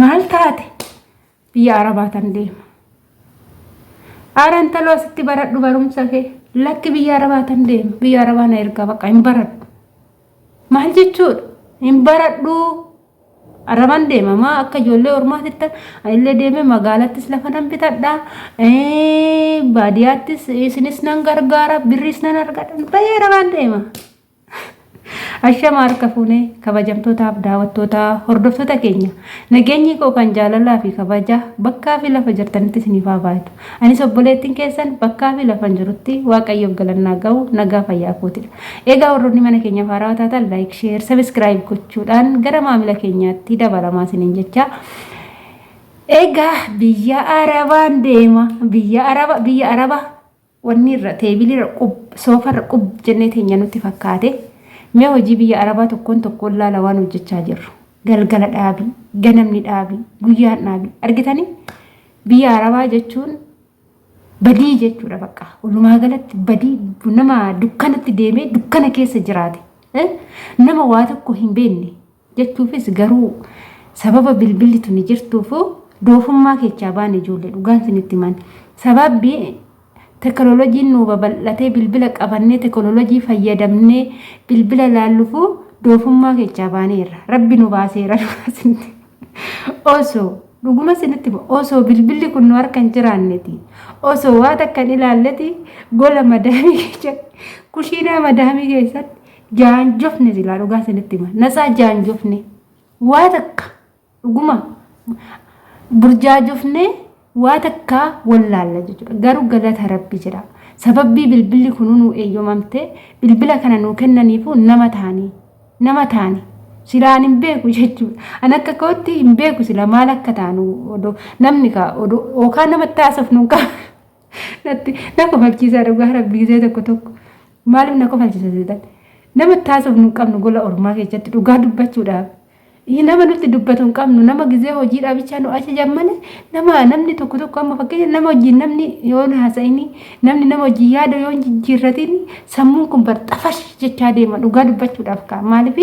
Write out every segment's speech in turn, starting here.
maal taate biyya arabaatan deema aran taloo asitti baradhu barumsa kee lakki biyya arabaatan deema biyya arabaan ergaa baqa hin baradhu maal jechuudha hin baradhu araban deema ma akka ijoollee ormaatitti illee deeme magaalattis lafa nan bitadha baadiyyaattis isinis nan gargaara birris nan argadha biyya araban deema ashama harka fuunee kabajamtootaaf daawwattoota hordoftoota keenya nageenyi koo kan jaalalaa fi kabaja bakkaa fi lafa jirtanitti isiniif haa baay'atu anis obboleettiin keessan bakkaa fi lafa jirutti waaqayyoof galannaa ga'u nagaa fayyaa kootidha egaa warroonni mana keenya faaraa taatan laayik sheer sabiskiraayib gochuudhaan gara maamila keenyaatti dabalamaa isiniin jecha egaa biyya arabaan deema biyya araba wanni irra teebilirra soofarra qub jennee teenya nutti fakkaate mee hojii biyya arabaa tokkoon laala waan hojjechaa jirru galgala dhaabii ganamni dhaabii guyyaan dhaabii argitanii biyya arabaa jechuun badii jechuudha bakka walumaa galatti badii nama dukkanatti deemee dukkana keessa jiraate nama waa tokko hin beekne jechuufis garuu sababa bilbilli tuni jirtuufu doofummaa keechaa baane ijoollee dhugaan sinitti himan sababbii teknooloojiin nu babal'atee bilbila qabannee teknooloojii fayyadamnee bilbila laallufu doofummaa keechaa baaneerra rabbi nu baaseera osoo dhuguma sinitti osoo bilbilli kun nu harka hin jiraanneti osoo waa takka hin ilaalleti gola madaamii keessatti kushiinaa madaamii keessatti jaanjofne silaa dhugaa sinitti hima nasaa jaanjofne waa takka dhuguma burjaajofne waa takka wallaalla jechuudha garuu galata rabbi jira sababbii bilbilli kun nu eeyyamamte bilbila kana nu kennaniifu nama taani silaan hin beeku jechuudha an akka kootti hin beeku sila maal akka taanu odoo namni ka odoo yookaan nama taasif nu natti na kofalchiisa dhugaa rabbi gisee tokko maaliif na kofalchiisa seetan nama taasif nu qabnu gola ormaa keessatti dhugaa dubbachuudhaaf nama nuti dubbatuun qabnu nama gisee hojiidhaa bichaa nu achi jammane namni tokko amma fakkeenya nama hojii namni yoo haasa'ini namni nama hojii yaada yoo jijjiirratiin sammuun kun barxafash jechaa deema dhugaa dubbachuudhaaf kaa maaliif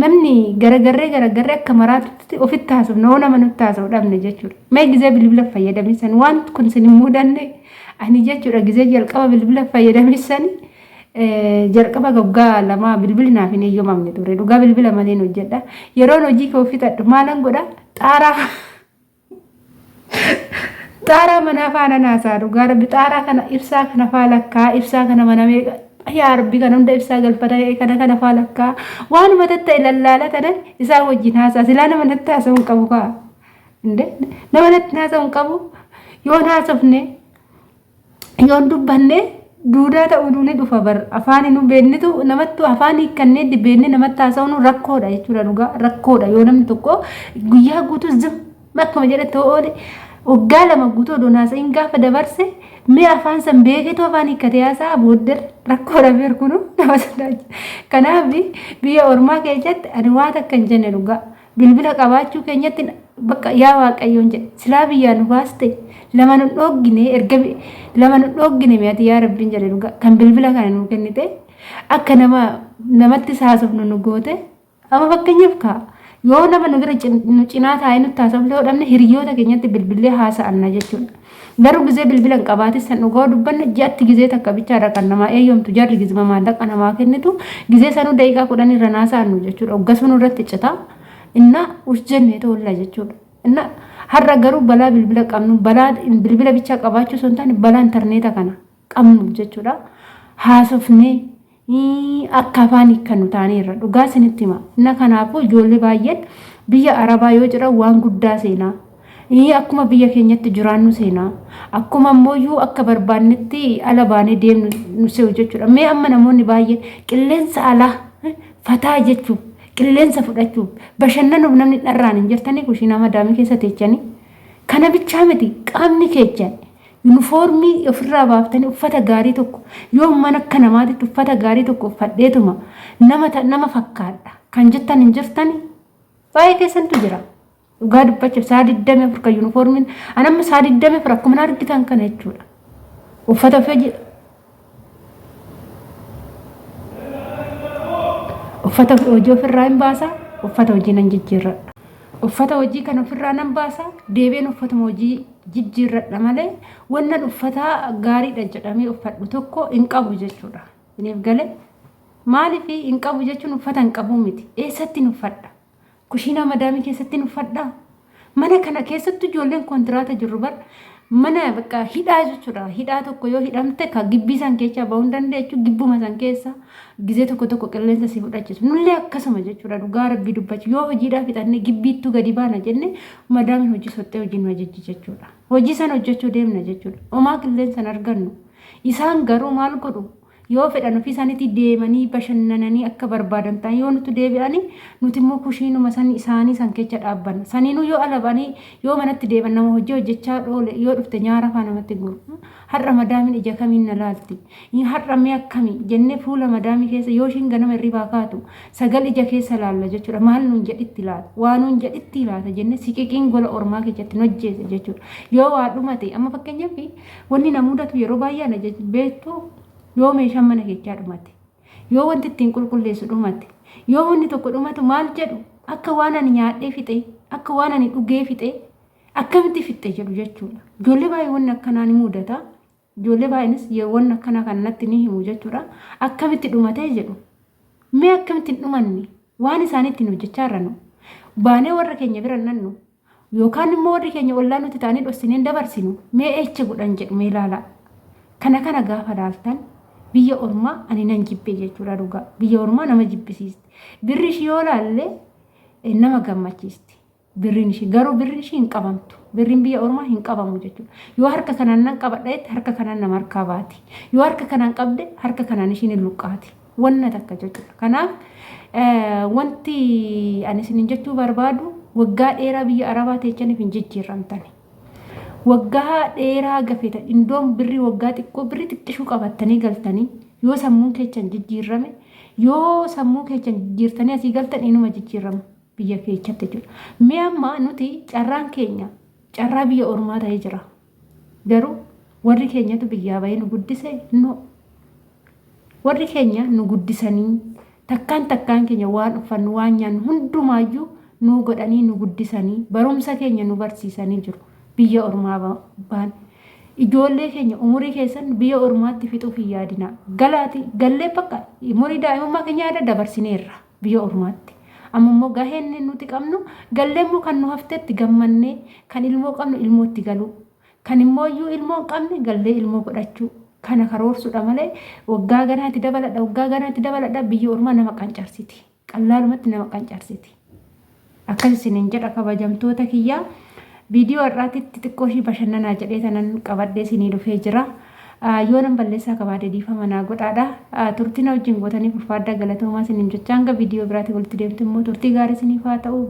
namni garagarree akka maraatutti ofitti haasofna nama nutti haasa'u dhabne jechuudha mee gisee bilbila fayyadamisan waan kun sin hin muudanne ani jechuudha gisee jalqaba bilbila fayyadamisan jalqaba goggaa lama bilbilli naaf hin eeyyamamne ture dhugaa bilbila malee hojjedha yeroon hojii koo fixadhu maalan godha xaaraa manaa faana naasaa dhugaa rabbi xaaraa kana ibsaa kana faalakkaa ibsaa kana manamee yaa rabbi kana hunda ibsaa galfata kana faalakkaa waanuma tatta ilallaala tanan isaa wajjin haasaa silaa nama natti haasa'uun qabu kaa nama natti haasa'uun qabu yoon haasofne yoon dubbanne duudaa ta'uu ni dhufa bar afaan nu beennitu namattu afaan hiikkannee dibeenne namatti haasa'uun rakkoodha jechuudha dhugaa rakkoodha yoo namni tokko guyyaa guutuu zim akkuma jedhatti oole waggaa lama guutuu odoon haasa'in gaafa dabarse mee afaan san beeketu afaan hiikkatee haasa'a booddee rakkoodha beekunu nama sodaachi kanaaf biyya ormaa keessatti ani waan akka hin jenne dhugaa bilbila qabaachuu keenyatti bakka yaa waaqayyoon jedhe silaa biyyaan baaste lama nu dhoggine mi'ati yaa rabbiin jedhe dhugaa kan bilbila kana nu kennite akka namatti haasofnu nu goote amma fakkeenyaaf kaa yoo nama nu bira nu cinaa taa'ee nutti haasofne yoo dhabne hiriyoota keenyatti bilbilee haasa'anna jechuudha garuu gisee bilbila hin qabaatis san dhugaa dubbanne ji'atti gisee takka bichaadha kan namaa eeyyamtu jarri gizma maallaqa namaa kennitu gisee sanuu daqiiqaa 10 irra haasa'annu jechuudha hoggasuma irratti citaa inna usjenne tolla jechuudha inna har'a garuu balaa bilbila qabnu balaa bilbila bichaa qabaachuu son taane balaa intarneeta kana qabnu jechuudha haasofne akka afaan hiikkannu taaneerra dhugaa sinitti hima inna kanaafuu ijoollee baay'een biyya arabaa yoo jedhan waan guddaa seenaa akkuma biyya keenyatti jiraannu seenaa akkuma ammoo akka barbaannetti ala baanee deemnu nu se'u jechuudha mee amma namoonni baay'een qilleensa alaa fataa jechuuf qilleensa fudhachuuf bashannanuuf namni dharraan hin jirtanii kushiinaa madaamii keessa teechanii kana bichaa miti qaamni keechan yuunifoormii ofirraa baaftanii uffata gaarii tokko yoo mana akka namaatitti uffata gaarii tokko uffadheetuma nama fakkaadha kan jettan hin jirtanii baay'ee keessantu jira dhugaa dubbachuuf saa 24 kan yuunifoormiin anamma saa 24 akkuma argitan kana jechuudha uffata ofii uffata hojii ofirraa hin baasa uffata hojii nan jijjiirradha uffata hojii kan ofirraa nan baasa deebiin uffata hojii jijjiirradha malee wannan uffata gaariidha jedhamee uffadhu tokko hin qabu jechuudha. Iniif galee maaliif hin qabu jechuun uffata hin qabu miti. Eessatti uffadha? Kushiinaa madaamii keessatti uffadha. Mana kana keessatti ijoolleen kontiraata jirru bar mana bakka hidhaa jechuudha. Hidhaa tokko yoo hidhamte ka gibbii san keessa ba'uu hin dandeechu gibbuma san keessa gizee tokko qilleensa si fudhachiisu. Nullee akkasuma jechuudha. Dhugaa rabbii dubbachu yoo hojiidhaaf hidhanne gibbiittu gadi baana jenne madaamiin hojii sottee hojiin hojjechi jechuudha. Hojii san hojjechuu deemna jechuudha. Omaa qilleensan argannu. Isaan garuu maal godhu? yoo fedhan ofii isaaniitti deemanii bashannananii akka barbaadan ta'an yoo nuti deebi'anii nuti immoo kushiinuma san isaanii san keessa dhaabbanna. Saniinuu yoo alabanii yoo manatti deeban nama hojjechaa dhoole yoo dhufte nyaara faa namatti guru. Har'a madaamiin ija kamiin na laalti. Har'a mee akkamii jennee fuula madaamii keessa yoo ishiin ganama irribaa kaatu sagal ija keessa laalla jechuudha. Maal nuun jedhitti laata? Waa nuun jedhitti laata jennee siqiqiin gola ormaa keessatti hojjeese jechuudha. Yoo waa dhumate amma fakkeenyaaf wanni na mudatu yeroo baay'ee na beektu yoo meeshaan mana keessaa dhumate yoo wanti ittiin qulqulleessu dhumate yoo wanni tokko dhumatu maal jedhu akka waan ani nyaadhee fixe akka waan ani dhugee fixe akkamitti fixe jedhu jechuudha. Ijoollee baay'ee wanni akkanaa ni mudata. Ijoollee baay'eenis wanni akkanaa kanatti ni himu jechuudha. Akkamitti dhumatee jedhu mee akkamitti hin dhumanne waan isaanii ittiin hojjechaa jiranu baanee warra keenya bira nannu yookaan immoo warri keenya ollaa nuti taanee dhossineen dabarsinu mee eecha godhan jedhu mee ilaala. Kana gaafa laaltan biyya ormaa ani nan jibbee jechuudha dhugaa. Biyya ormaa nama jibbisiisti. Birri ishii yoo laalle nama gammachiisti. Birriin ishii garuu birriin ishii hin qabamtu. Birriin biyya ormaa hin qabamu jechuudha. Yoo harka kanaan nan qabadheetti harka kanaan nama harkaa baati. Yoo harka kanaan qabde harka kanaan ishiin hin luqqaati. Wanna takka jechuudha. Kanaaf wanti ani isin jechuu barbaadu waggaa dheeraa biyya arabaa teechaniif hin jijjiiramtani. Waggaa dheeraa gafeeta indoom birri waggaa xiqqoo birri xiqqishuu qabattanii galtanii yoo sammuun keessan jijjiirame yoo sammuu keessan jijjiirtanii asii galtan inuma jijjiirama biyya keessatti jechuudha. Mee amma nuti carraan keenya carraa biyya ormaa ta'ee jira. Garuu warri keenyatu biyyaa bahee nu guddise no. Warri keenya nu guddisanii takkaan keenya waan uffannu waan nyaannu hundumaayyuu nu godhanii nu guddisanii barumsa keenya nu barsiisanii jiru. Biyya ormaa baan ijoollee keenya umurii keessan biyya ormaatti fixuuf hin yaadina. Galaati gallee bakka umurii daa'imummaa keenya yaada dabarsineerra biyya ormaatti. Amma immoo gaheen nuti qabnu gallee immoo kan nu haftetti gammannee kan ilmoo qabnu ilmootti galuu kan immoo iyyuu ilmoo qabne gallee ilmoo godhachuu kana karoorsuudha malee waggaa ganaatti dabaladha biyya ormaa nama qancarsiti. Qallaalumatti nama qancarsiti. Akkas isiniin jedha kabajamtoota kiyyaa. Video irraatitti xiqqoo ishii bashannanaa jedhee tanan qabadhee isinii dhufee jira. Yoo nan balleessaa qabaadhe dhiifama naa godhaadha. Turtii na wajjin gootanii ulfaadhaa galatoomaa isiniin jechaa hanga video biraatti walitti deemtu immoo turtii gaarii isiniif haa ta'u.